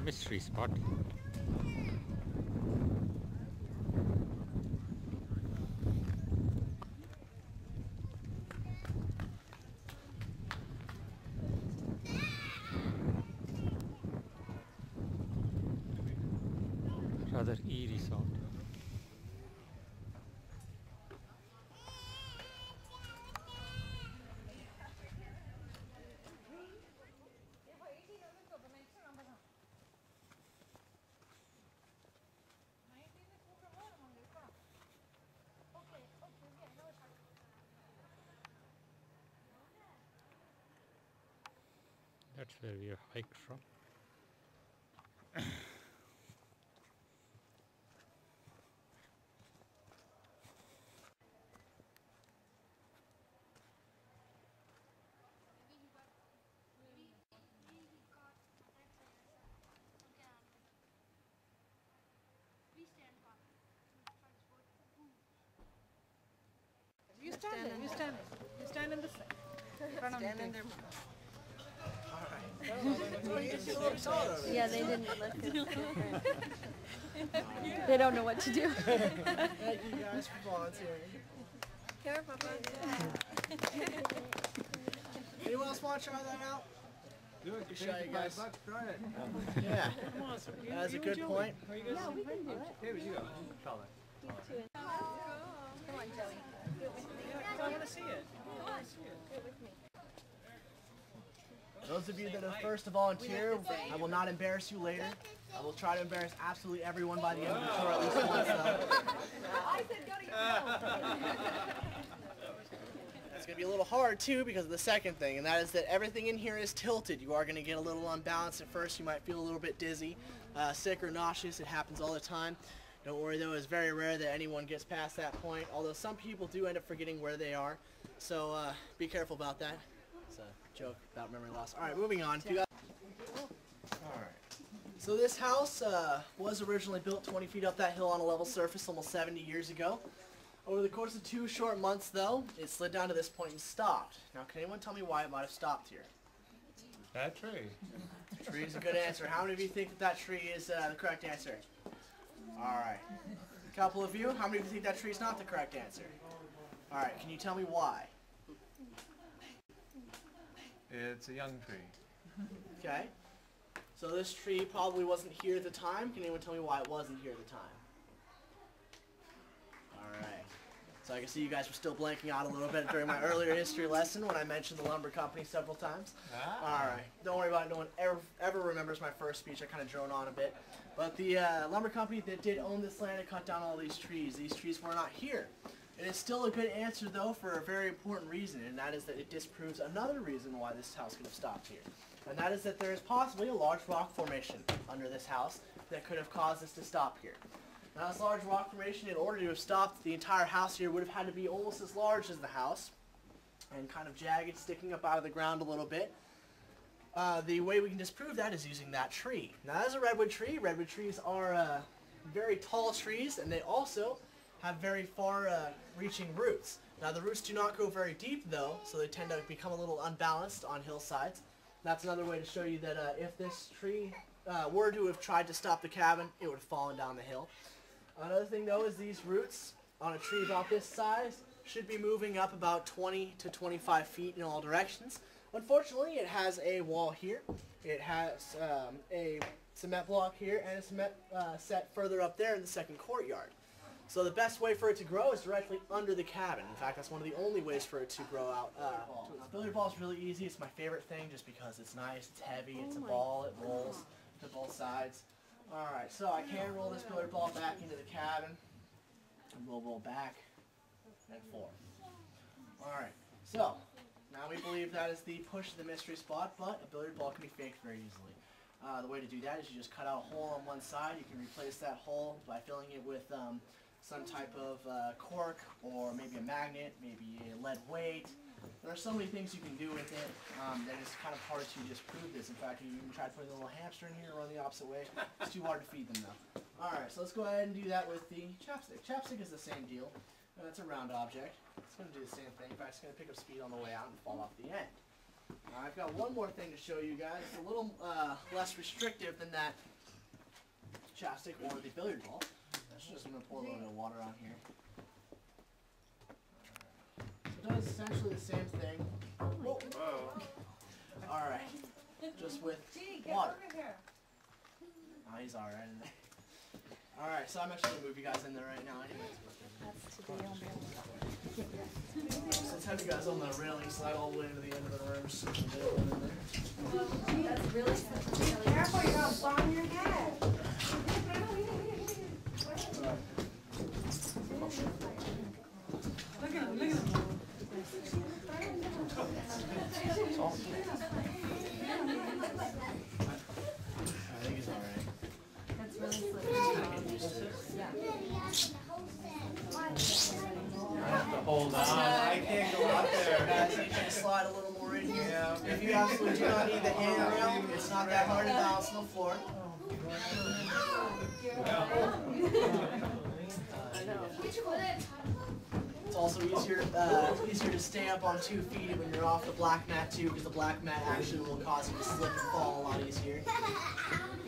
mystery spot. Rather eerie sound. That's where we have hiked from. You stand there, you stand there. You stand in the front of Stand in the there. Yeah, they didn't look at it. They don't know what to do. Thank you guys for volunteering. Here, Papa. Anyone else want to try that out? Do it. Show you guys. $5, try it. Yeah. That's a good point. Yeah, we can do it. David, you go. Call it. Come on, Joey. Do it with me. I want to see it. Come on, do it with me. Those of you that are first to volunteer, I will not embarrass you later. I will try to embarrass absolutely everyone by the end of the tour at least once. I said go to your phone. That's going to be a little hard too because of the second thing, and that is that everything in here is tilted. You are going to get a little unbalanced at first. You might feel a little bit dizzy, sick or nauseous. It happens all the time. Don't worry though, it's very rare that anyone gets past that point, although some people do end up forgetting where they are. So be careful about that. It's a joke about memory loss. Alright, moving on. Alright. So this house was originally built 20 feet up that hill on a level surface almost 70 years ago. Over the course of 2 short months though, it slid down to this point and stopped. Now can anyone tell me why it might have stopped here? That tree. Tree is a good answer. How many of you think that that tree is the correct answer? Alright. A couple of you. How many of you think that tree is not the correct answer? Alright, can you tell me why? It's a young tree. Okay. So this tree probably wasn't here at the time. Can anyone tell me why it wasn't here at the time? Alright. So I can see you guys were still blanking out a little bit during my earlier history lesson when I mentioned the lumber company several times. Alright. Don't worry about it. No one ever remembers my first speech. I kind of drone on a bit. But the lumber company that did own this land and cut down all these trees were not here. It is still a good answer though for a very important reason, and that is that it disproves another reason why this house could have stopped here. And that is that there is possibly a large rock formation under this house that could have caused this to stop here. Now this large rock formation, in order to have stopped the entire house here, would have had to be almost as large as the house and kind of jagged, sticking up out of the ground a little bit. The way we can disprove that is using that tree. Now that is a redwood tree. Redwood trees are very tall trees, and they also have very far-reaching roots. Now the roots do not go very deep though, so they tend to become a little unbalanced on hillsides. That's another way to show you that if this tree were to have tried to stop the cabin, it would have fallen down the hill. Another thing though is these roots on a tree about this size should be moving up about 20 to 25 feet in all directions. Unfortunately, it has a wall here, it has a cement block here, and a cement set further up there in the second courtyard. So the best way for it to grow is directly under the cabin. In fact, that's one of the only ways for it to grow out. Billiard ball is really easy. It's my favorite thing just because it's nice, it's heavy, it's a ball, it rolls to both sides. Alright, so I can roll this billiard ball back into the cabin. And roll back and forth. Alright, so now we believe that is the push to the mystery spot, but a billiard ball can be faked very easily. The way to do that is you just cut out a hole on one side. You can replace that hole by filling it with some type of cork or maybe a magnet, maybe a lead weight. There are so many things you can do with it that it's kind of hard to disprove this. In fact, you even tried putting a little hamster in here, run the opposite way. It's too hard to feed them though. Alright, so let's go ahead and do that with the chapstick. Chapstick is the same deal. It's a round object. It's going to do the same thing. In fact, it's going to pick up speed on the way out and fall off the end. I've got one more thing to show you guys. It's a little less restrictive than that chapstick or the billiard ball. So just gonna pour a little bit of water on here. It does essentially the same thing. Whoa. All right, just with water. Oh, he's all right in there. All right, so I'm actually gonna move you guys in there right now. That's today on So let's have you guys on the railing slide all the way to the end of the room. So you can get one in there. That's really Careful, you're gonna bomb your head. Look at him, look at him. I think he's all right. That's really slippery. I have to hold on. I can't go out there. Guys, you can slide a little more in here. Yeah. If you absolutely do not need the handrail, it's not that hard to balance on the floor. It's also easier to stay up on 2 feet when you're off the black mat too, because the black mat actually will cause you to slip and fall a lot easier.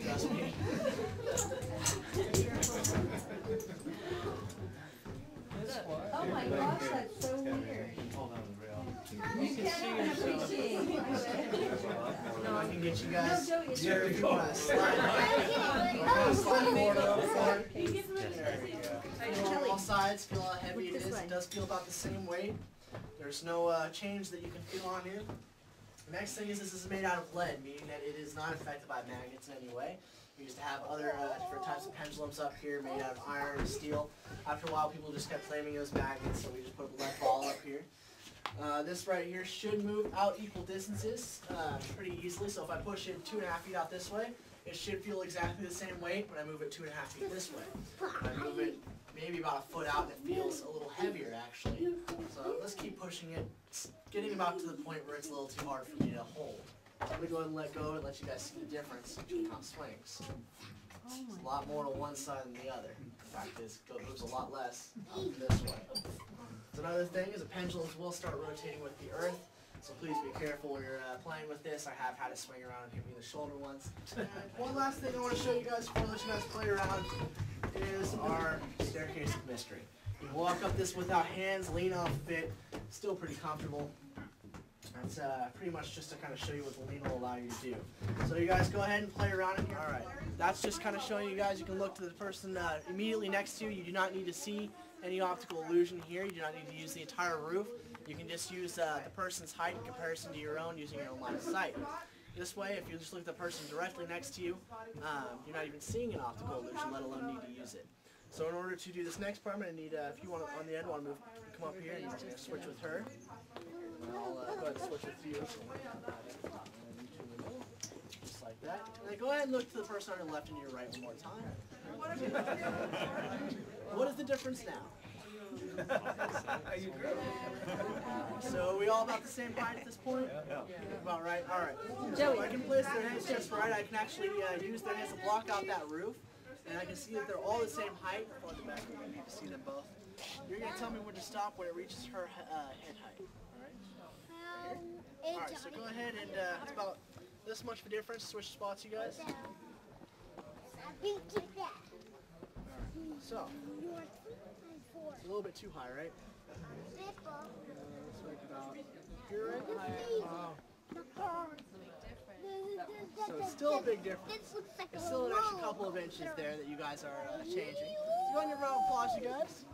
Trust me. Oh my gosh, that's so weird. Hold on the rail. You can see yourself. No, I can get you guys. No, Joey, it's Here, if you want to slide forward over forward. There you go. Feel on all sides, feel how heavy it is. It does feel about the same weight. There's no change that you can feel on here. The next thing is this is made out of lead, meaning that it is not affected by magnets in any way. We used to have other different types of pendulums up here made out of iron and steel. After a while, people just kept claiming it was magnets, so we just put a lead ball up here. This right here should move out equal distances pretty easily. So if I push it 2.5 feet out this way, it should feel exactly the same weight when I move it 2.5 feet this way. When I move it maybe about a foot out, it feels a little heavier actually. So let's keep pushing it. It's getting about to the point where it's a little too hard for me to hold. So I'm going to go ahead and let go and let you guys see the difference between how it swings. It's a lot more to one side than the other. The fact is, it moves a lot less this way. So another thing is the pendulums will start rotating with the earth. So please be careful when you're playing with this. I have had it swing around and hit me in the shoulder once. And one last thing I want to show you guys before I let you guys play around is our staircase of mystery. You can walk up this without hands, lean off of it, still pretty comfortable. That's pretty much just to kind of show you what the lean will allow you to do. So you guys go ahead and play around in here. Alright, that's just kind of showing you guys. You can look to the person immediately next to you. You do not need to see any optical illusion here. You do not need to use the entire roof. You can just use the person's height in comparison to your own using your own line of sight. This way, if you just look at the person directly next to you, you're not even seeing an optical illusion, let alone need to use it. So in order to do this next part, I'm going to need, if you want to, on the end, want to move, come up here and you're going to switch with her. And I'll go ahead and switch with you. Just like that. And then go ahead and look to the person on your left and your right one more time. What is the difference now? So are we all about the same height at this point? Yeah. About right? Alright. So if I can place their heads just right, I can actually use their heads to block out that roof. And I can see that they're all the same height. On the back, you can see them both. You're going to tell me when to stop when it reaches her head height. Alright, so go ahead and it's about this much of a difference. Switch spots, you guys. So, it's a little bit too high, right? Let's make it about here, right? So it's still a big difference. It's still an extra couple of inches there that you guys are changing. So go on your round of applause, you guys.